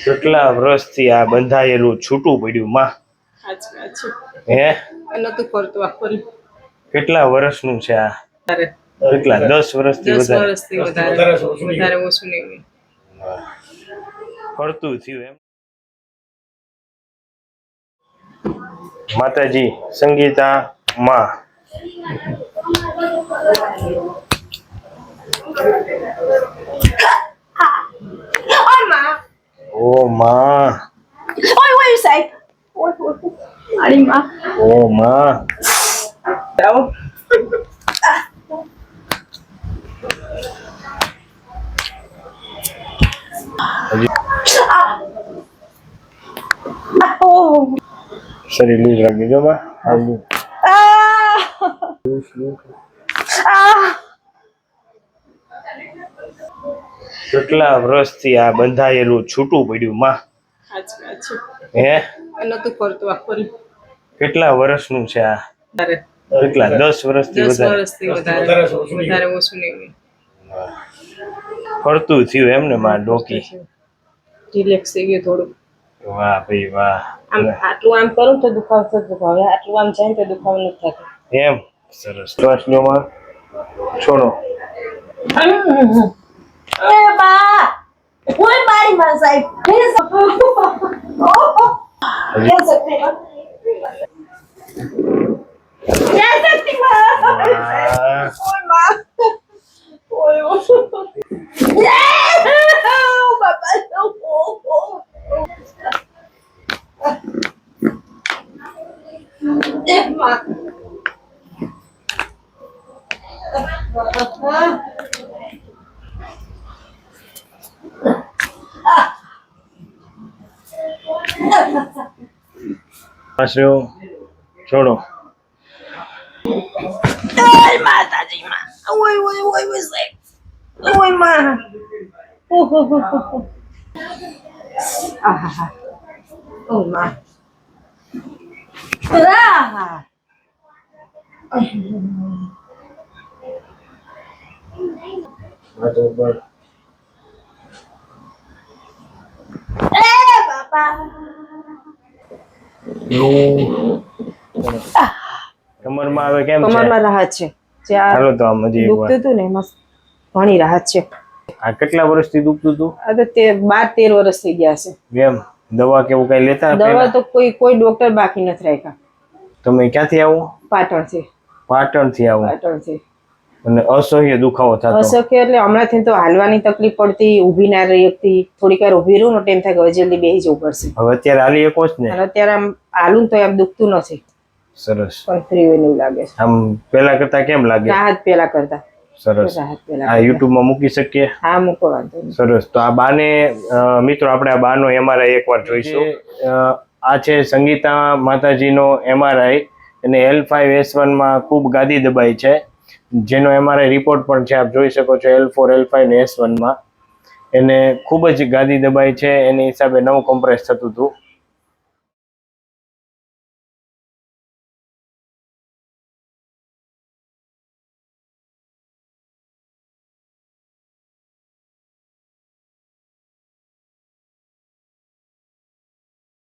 કેટલા વર્ષથી આ બંધાયેલું છૂટું પડ્યું માં? હે નતું કરતું આખું. કેટલા વર્ષનું છે આ? કેટલા 10 વર્ષથી વધારે ઓછું નહીં. ફરતું થયું એમ. માતાજી સંગીતા માં ઓ માં Oi, what you say? Ali ma. ઓ માં Oh. શરીર લૂઝ રાખી જો બા. કેટલા વર્ષથી આ બંધાયેલું છૂટું પડ્યું માં? હે નતું કરતું આખું. કેટલા વર્ષનું છે આ? કેટલા 10 વર્ષથી વધારે ઓછું નહીં. ફરતું થયું એમ ને માં ડોકી? રિલેક્સ થઈ ગયું થોડું. વાહ ભાઈ વાહ. આટલું આમ કરું તો દુખાવો દુખાવે, આટલું આમ જાય તો દુખાવો નથી થતો એમ. સરસ. શ્વાસ લો માં. છોડો. એ બા કોઈ મારી માં સાહેબ શ્વાસ લો. છોડો. માતાજી માં ઓય ઓય ઓય ઓય સાહેબ ઓય માં આહા ઓ માં આહા બાપા કમરમાં આવે કેમ છે? કમરમાં રાહત છે. ચાલો તો આમ હજી એક વાર. દુખતું હતું ને મસ્ત ઘણી રાહત છે. આ કેટલા વર્ષથી દુખતું હતું? આ તો 12-13 વર્ષ થઈ ગયા છે. એમ. દવા કેવું કઈ લેતા? દવા તો કોઈ ડોક્ટર બાકી નથી રાખ્યા. તમે ક્યાંથી આવો? પાટણથી. પાટણથી આવો. પાટણથી. અને અસહ્ય દુખાવો થતો? અસહ્ય એટલે હમણાંથી તો હાલવાની તકલીફ પડતી, ઊભી ના રહી શકતી. થોડીક વાર ઊભી રહું ને ટાઈમ થાય કે જલ્દી બેસી જવું પડશે. હવે અત્યારે હાલી શકો જ ને? અને અત્યારે આમ હાલું તો આમ દુખતું નથી. સરસ. પણ ફ્રી હોય એવું લાગે છે. આમ પેલા કરતા કેમ લાગે? રાહત પેલા કરતા. સરસ. રાહત પેલા. આ YouTube માં મૂકી શકીએ? હા મૂકો વાંધો નહીં. સરસ. તો આ બાને મિત્રો આપણે આ બાનો MRI એકવાર જોઈશું. આ છે સંગીતા માતાજીનો MRI અને L5S1 માં ખૂબ ગાદી દબાઈ છે, જેનો MRI રિપોર્ટ પણ છે, આપ જોઈ શકો છો. L4 L5 ને S1 માં એને ખૂબ જ ગાદી દબાઈ છે, એની હિસાબે નવું કોમ્પ્રેસ થતું હતું.